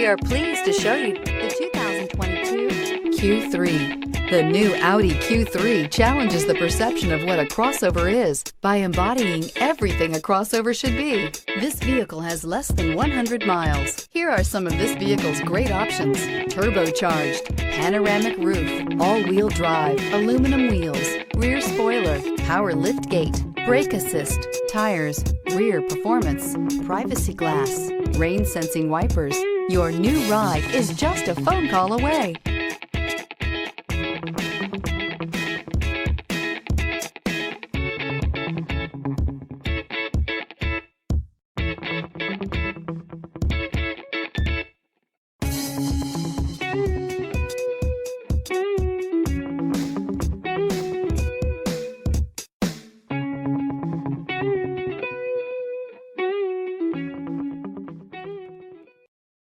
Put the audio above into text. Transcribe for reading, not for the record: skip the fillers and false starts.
We are pleased to show you the 2022 Q3. The new Audi Q3 challenges the perception of what a crossover is by embodying everything a crossover should be. This vehicle has less than 100 miles. Here are some of this vehicle's great options: turbocharged, panoramic roof, all-wheel drive, aluminum wheels, rear spoiler, power liftgate, brake assist, tires, rear performance, privacy glass, rain sensing wipers. Your new ride is just a phone call away.